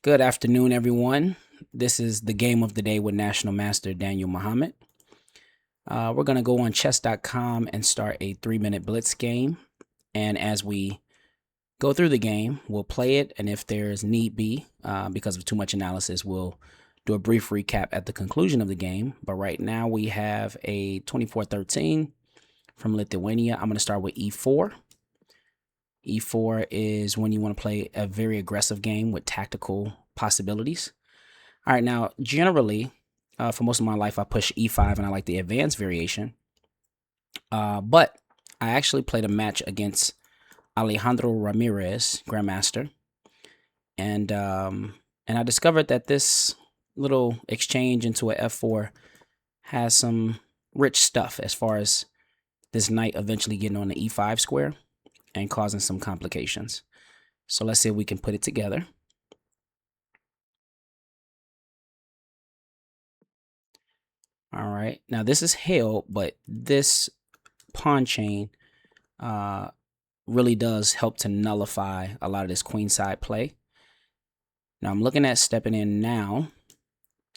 Good afternoon, everyone. This is the game of the day with National Master Daniel Muhammad. We're going to go on chess.com and start a 3-minute blitz game. And as we go through the game, we'll play it. And if there's need be, because of too much analysis, we'll do a brief recap at the conclusion of the game. But right now we have a 24-13 from Lithuania. I'm going to start with e4. E4 is when you want to play a very aggressive game with tactical possibilities. All right, now generally, for most of my life, I push e5 and I like the advanced variation. But I actually played a match against Alejandro Ramirez, Grandmaster, and I discovered that this little exchange into a f4 has some rich stuff as far as this knight eventually getting on the e5 square and causing some complications. So let's see if we can put it together. All right, now this is held, but this pawn chain really does help to nullify a lot of this queenside play. Now I'm looking at stepping in now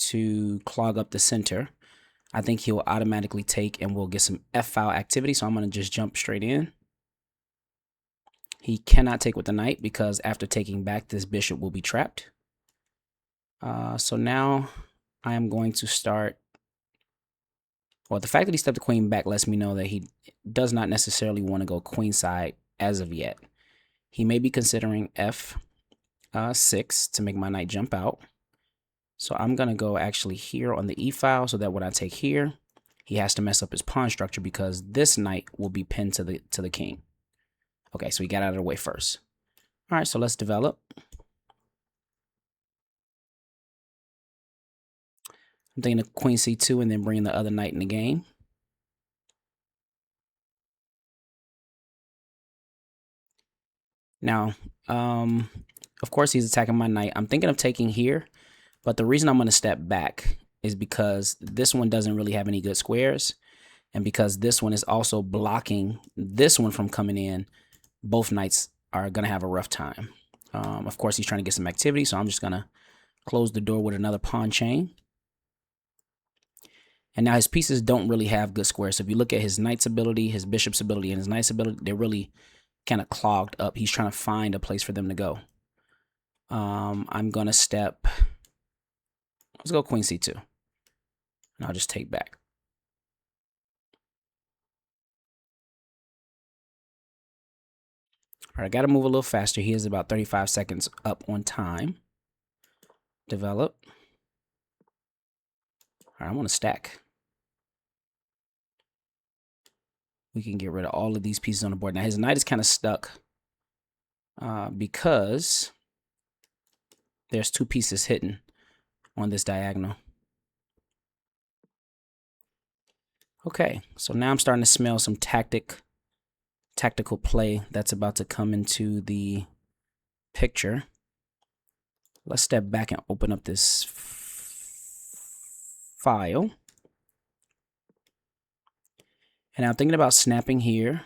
to clog up the center. I think he'll automatically take and we'll get some f-file activity, so I'm going to just jump straight in. He cannot take with the knight because after taking back, this bishop will be trapped. So now I am going to start. Well, the fact that he stepped the queen back lets me know that he does not necessarily want to go queenside as of yet. He may be considering f6 to make my knight jump out. So I'm going to go actually here on the e-file so that when I take here, he has to mess up his pawn structure because this knight will be pinned to the king. Okay, so he got out of the way first. All right, so let's develop. I'm thinking of queen c2 and then bringing the other knight in the game. Now, of course, he's attacking my knight. I'm thinking of taking here, but the reason I'm going to step back is because this one doesn't really have any good squares. And because this one is also blocking this one from coming in, both knights are going to have a rough time. Of course, he's trying to get some activity, so I'm just going to close the door with another pawn chain. And now his pieces don't really have good squares. So if you look at his knight's ability, his bishop's ability, and his knight's ability, they're really kind of clogged up. He's trying to find a place for them to go. I'm going to step. Let's go queen c2. And I'll just take back. All right, I got to move a little faster. He is about 35 seconds up on time. Develop. All right, I want to stack. We can get rid of all of these pieces on the board. Now, his knight is kind of stuck because there's two pieces hidden on this diagonal. Okay, so now I'm starting to smell some tactical play that's about to come into the picture. Let's step back and open up this file. And I'm thinking about snapping here.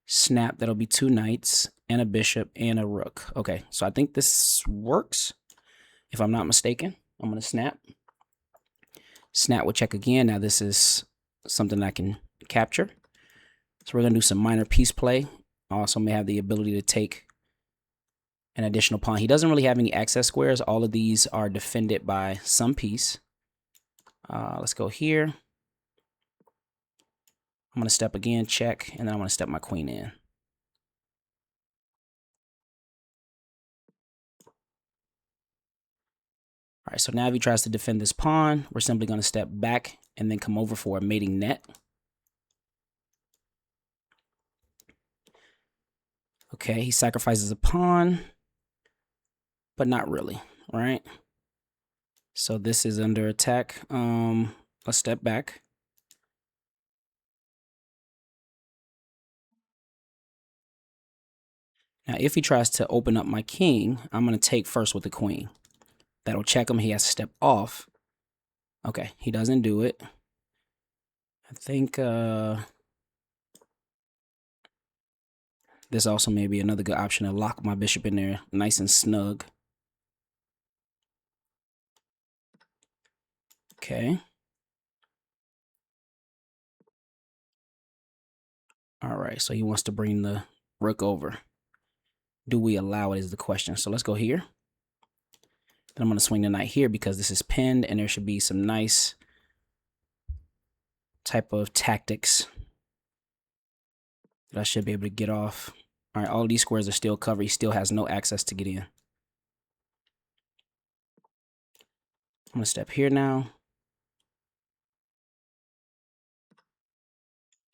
Snap, that'll be two knights and a bishop and a rook. Okay, so I think this works. If I'm not mistaken, I'm going to snap. Snap will check again. Now this is something I can capture. So we're going to do some minor piece play. I also may have the ability to take an additional pawn. He doesn't really have any access squares. All of these are defended by some piece. Let's go here. I'm going to step again, check, and then I'm going to step my queen in. All right, so now if he tries to defend this pawn, we're simply going to step back and then come over for a mating net. Okay, he sacrifices a pawn, but not really, right? So this is under attack. Let's step back. Now, if he tries to open up my king, I'm going to take first with the queen. That'll check him. He has to step off. Okay, he doesn't do it. I think this also may be another good option to lock my bishop in there nice and snug. Okay. All right, so he wants to bring the rook over. Do we allow it is the question. So let's go here. Then I'm going to swing the knight here because this is pinned and there should be some nice type of tactics that I should be able to get off. All right, all of these squares are still covered. He still has no access to get in. I'm going to step here now.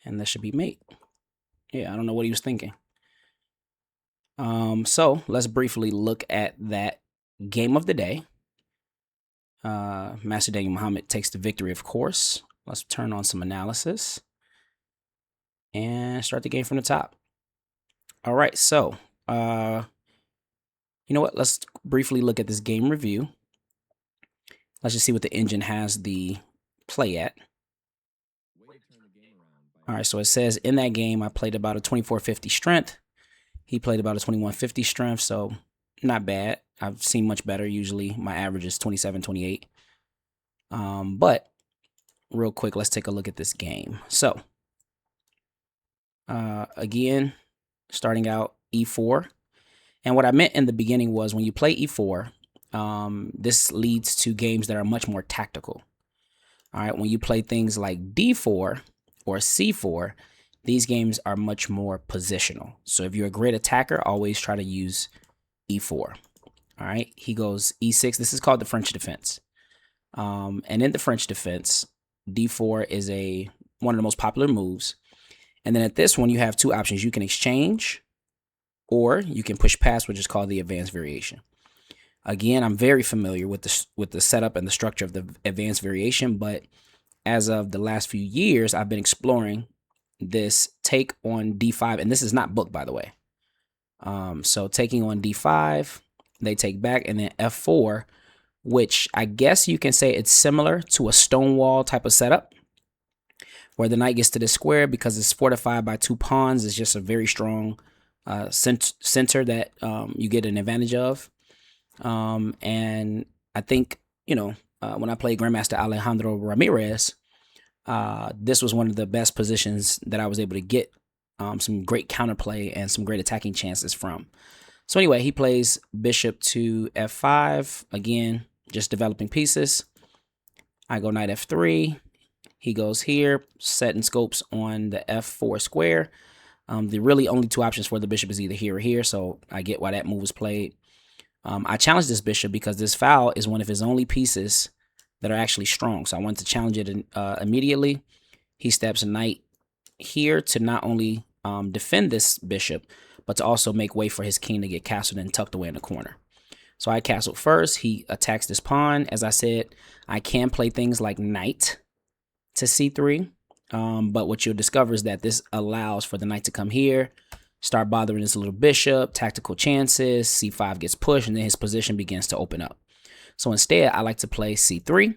And that should be mate. Yeah, I don't know what he was thinking. So let's briefly look at that game of the day. Master Daniel Muhammad takes the victory, of course. Let's turn on some analysis and start the game from the top. All right, so you know what? Let's briefly look at this game review. Let's just see what the engine has the play at. All right, so it says in that game I played about a 2450 strength. He played about a 2150 strength, so not bad. I've seen much better. Usually my average is 27, 28. But real quick, let's take a look at this game. So again, starting out e4. And what I meant in the beginning was when you play e4, this leads to games that are much more tactical. All right, when you play things like d4 or c4, these games are much more positional. So if you're a great attacker, always try to use e4. All right, he goes e6. This is called the French defense. And in the French defense, d4 is one of the most popular moves. And then at this one, you have two options. You can exchange or you can push past, which is called the advanced variation. Again, I'm very familiar with the setup and the structure of the advanced variation, but as of the last few years, I've been exploring this take on d5, and this is not booked, by the way. So taking on d5, they take back, and then f4, which I guess you can say it's similar to a stonewall type of setup, where the knight gets to the square because it's fortified by two pawns. It's just a very strong center that you get an advantage of. And I think, when I played Grandmaster Alejandro Ramirez, this was one of the best positions that I was able to get some great counterplay and some great attacking chances from. So anyway, he plays bishop to f5. Again, just developing pieces. I go knight f3. He goes here, setting scopes on the f4 square. The really only two options for the bishop is either here or here, so I get why that move was played. I challenged this bishop because this foul is one of his only pieces that are actually strong, so I wanted to challenge it immediately. He steps knight here to not only defend this bishop, but to also make way for his king to get castled and tucked away in the corner. So I castled first. He attacks this pawn. As I said, I can play things like knight to c3, but what you'll discover is that this allows for the knight to come here, start bothering this little bishop, tactical chances, c5 gets pushed, and then his position begins to open up. So instead, I like to play c3.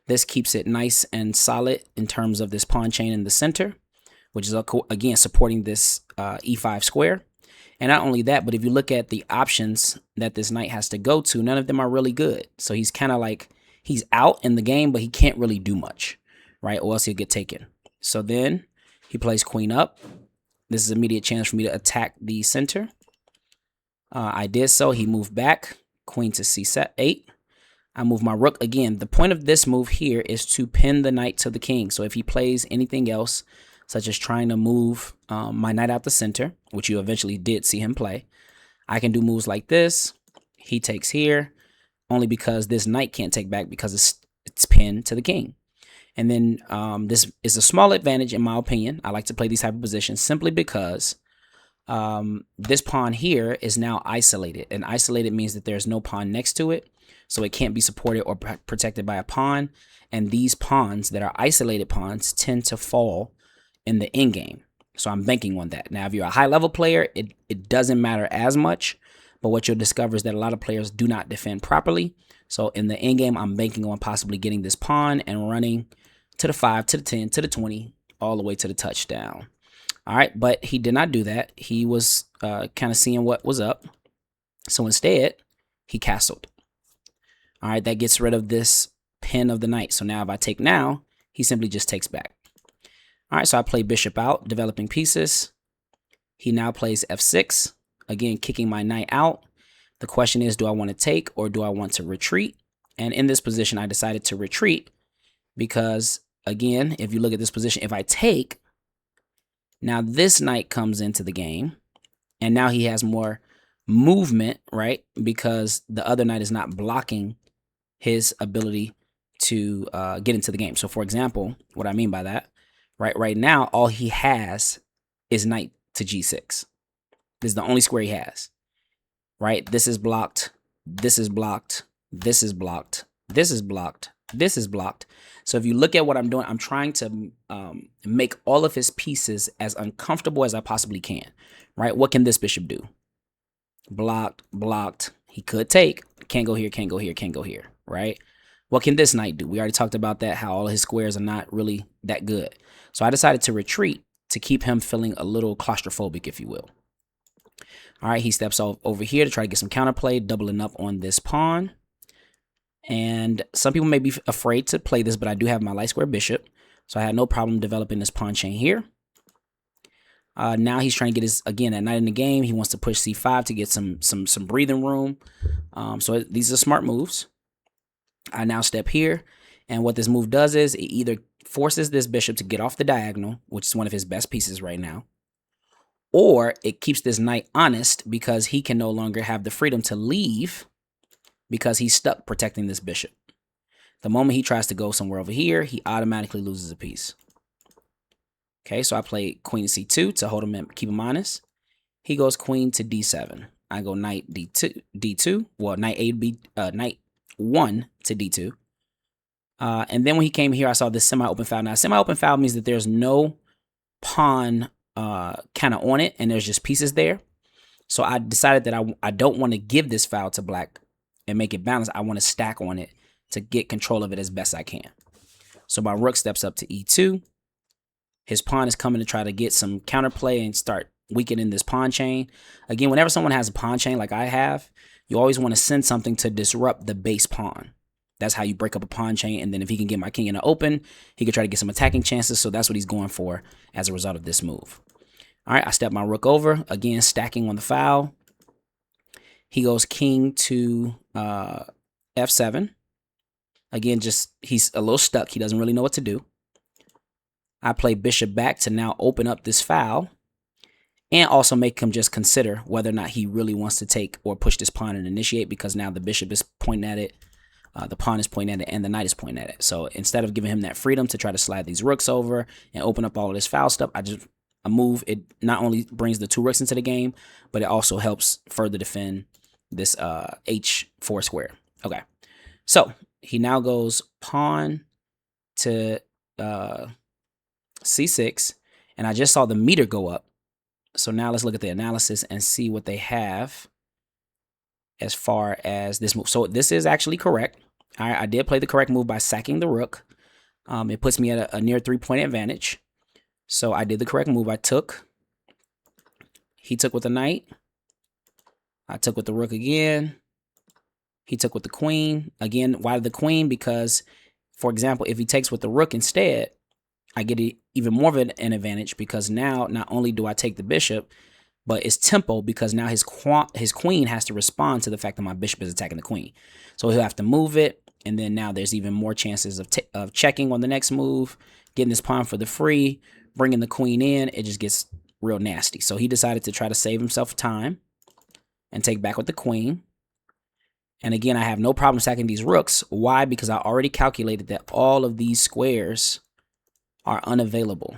This keeps it nice and solid in terms of this pawn chain in the center, which is, again, supporting this e5 square. And not only that, but if you look at the options that this knight has to go to, none of them are really good. So he's kind of like, he's out in the game, but he can't really do much, right? Or else he'll get taken. So then he plays queen up. This is an immediate chance for me to attack the center. I did so. He moved back. Queen to c8. I move my rook. Again, the point of this move here is to pin the knight to the king. So if he plays anything else, such as trying to move my knight out the center, which you eventually did see him play, I can do moves like this. He takes here, only because this knight can't take back because it's pinned to the king. And then this is a small advantage in my opinion. I like to play these type of positions simply because this pawn here is now isolated. And isolated means that there's no pawn next to it, so it can't be supported or protected by a pawn. And these pawns that are isolated pawns tend to fall in the endgame. So I'm banking on that. Now, if you're a high level player, it doesn't matter as much. But what you'll discover is that a lot of players do not defend properly. So in the endgame, I'm banking on possibly getting this pawn and running to the 5, to the 10, to the 20, all the way to the touchdown. All right, but he did not do that. He was kind of seeing what was up. So instead, he castled. All right, that gets rid of this pin of the knight. So now if I take now, he simply just takes back. All right, so I play bishop out, developing pieces. He now plays f6, again, kicking my knight out. The question is, do I want to take or do I want to retreat? And in this position, I decided to retreat because, again, if you look at this position, if I take, now this knight comes into the game, and now he has more movement, right? Because the other knight is not blocking his ability to get into the game. So, for example, what I mean by that, right now, all he has is knight to g6. This is the only square he has, right? This is blocked. This is blocked. This is blocked. This is blocked. This is blocked. So if you look at what I'm doing, I'm trying to make all of his pieces as uncomfortable as I possibly can, right? What can this bishop do? Blocked, blocked. He could take. Can't go here, can't go here, can't go here, right? What can this knight do? We already talked about that, how all his squares are not really that good. So I decided to retreat to keep him feeling a little claustrophobic, if you will. All right, he steps off over here to try to get some counterplay, doubling up on this pawn. And some people may be afraid to play this, but I do have my light square bishop. So I had no problem developing this pawn chain here. Now he's trying to get his, again, at knight in the game. He wants to push c5 to get some breathing room. So these are smart moves. I now step here. And what this move does is it either forces this bishop to get off the diagonal, which is one of his best pieces right now, or it keeps this knight honest because he can no longer have the freedom to leave because he's stuck protecting this bishop. The moment he tries to go somewhere over here, he automatically loses a piece. Okay, so I play queen to c2 to hold him and keep him honest. He goes queen to d7. I go knight d2. Well, knight knight 1 to d2. And then when he came here, I saw this semi-open file. Now, semi-open file means that there's no pawn kind of on it, and there's just pieces there. So I decided that I don't want to give this file to black and make it balanced. I want to stack on it to get control of it as best I can. So my rook steps up to e2. His pawn is coming to try to get some counterplay and start weakening this pawn chain. Again, whenever someone has a pawn chain like I have, you always want to send something to disrupt the base pawn. That's how you break up a pawn chain. And then if he can get my king in the open, he can try to get some attacking chances. So that's what he's going for as a result of this move. All right, I step my rook over, again, stacking on the file. He goes king to f7. Again, just he's a little stuck. He doesn't really know what to do. I play bishop back to now open up this file and also make him just consider whether or not he really wants to take or push this pawn and initiate, because now the bishop is pointing at it, the pawn is pointing at it, and the knight is pointing at it. So instead of giving him that freedom to try to slide these rooks over and open up all of this foul stuff, a move, it not only brings the two rooks into the game, but it also helps further defend this h4 square. Okay, so he now goes pawn to c6, and I just saw the meter go up. So now let's look at the analysis and see what they have as far as this move. So this is actually correct. I did play the correct move by sacking the rook. It puts me at a near 3-point advantage. So I did the correct move. I took. He took with the knight. I took with the rook again. He took with the queen. Again, why the queen? Because, for example, if he takes with the rook instead, I get even more of an advantage, because now not only do I take the bishop, but it's tempo, because now his queen has to respond to the fact that my bishop is attacking the queen. So he'll have to move it, and then now there's even more chances of checking on the next move, getting this pawn for the free, bringing the queen in. It just gets real nasty. So he decided to try to save himself time and take back with the queen. And again, I have no problem sacking these rooks. Why? Because I already calculated that all of these squares are unavailable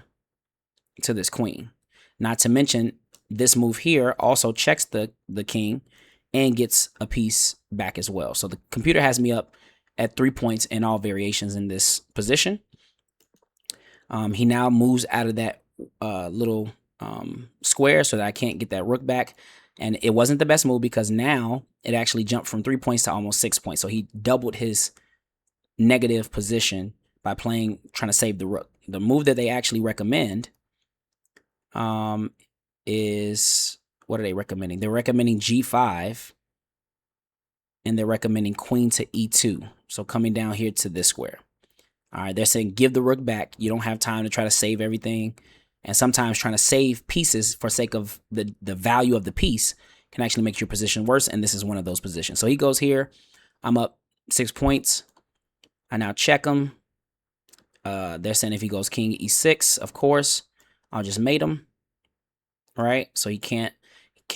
to this queen. Not to mention, this move here also checks the king and gets a piece back as well. So the computer has me up at 3 points in all variations in this position. He now moves out of that little square so that I can't get that rook back. And it wasn't the best move, because now it actually jumped from 3 points to almost 6 points. So he doubled his negative position by trying to save the rook. The move that they actually recommend is, what are they recommending? They're recommending g5 and they're recommending queen to e2. So coming down here to this square. All right, they're saying give the rook back. You don't have time to try to save everything. And sometimes trying to save pieces for sake of the value of the piece can actually make your position worse, and this is one of those positions. So he goes here. I'm up 6 points. I now check him. They're saying if he goes king e6, of course, I'll just mate him. All right, so he can't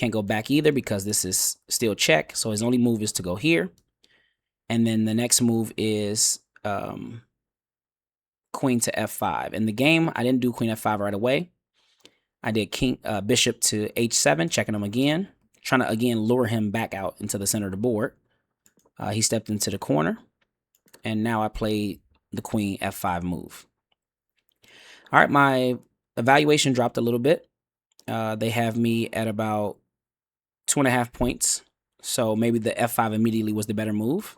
go back either because this is still check. So his only move is to go here. And then the next move is queen to f5. In the game, I didn't do queen f5 right away. I did bishop to h7, checking him again, trying to again lure him back out into the center of the board. He stepped into the corner, and now I played the queen f5 move. All right, my evaluation dropped a little bit. They have me at about 2.5 points, so maybe the f5 immediately was the better move.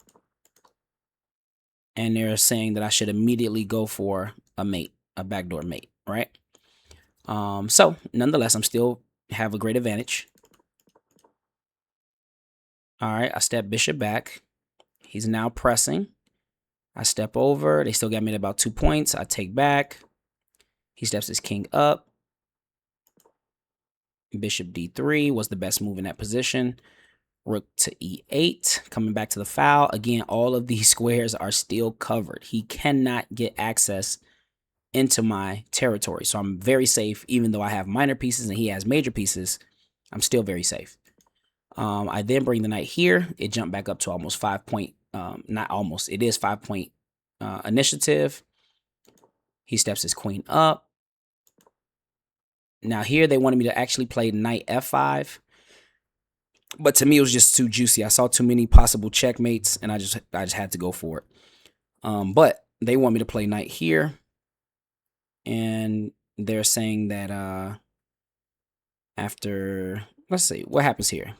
And they're saying that I should immediately go for a mate, a backdoor mate, right? So nonetheless, I'm still have a great advantage. All right, I step bishop back. He's now pressing. I step over. They still got me at about 2 points. I take back. He steps his king up. Bishop d3 was the best move in that position. Rook to e8, coming back to the foul. Again, all of these squares are still covered. He cannot get access into my territory. So I'm very safe, even though I have minor pieces and he has major pieces. I'm still very safe. I then bring the knight here. It jumped back up to almost 5 point, not almost, it is 5 point initiative. He steps his queen up. Now here they wanted me to actually play knight f5. But to me, it was just too juicy. I saw too many possible checkmates, and I just had to go for it. But they want me to play knight here, and they're saying that after, let's see, what happens here?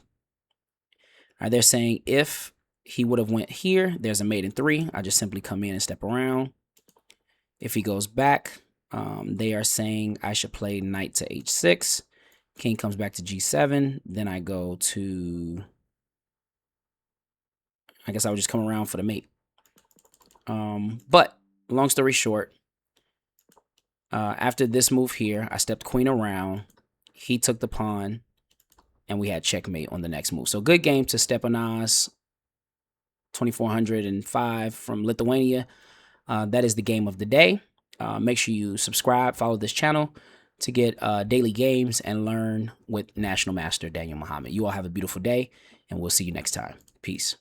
All right, they're saying if he would have went here, there's a mate in 3. I just simply come in and step around. If he goes back, they are saying I should play knight to h6. King comes back to g7. Then I go to, I guess I would just come around for the mate. But long story short, after this move here, I stepped queen around. He took the pawn, and we had checkmate on the next move. So good game to Stepanas, 2405 from Lithuania. That is the game of the day. Make sure you subscribe, follow this channel to get daily games and learn with National Master Daniel Muhammad. You all have a beautiful day, and we'll see you next time. Peace.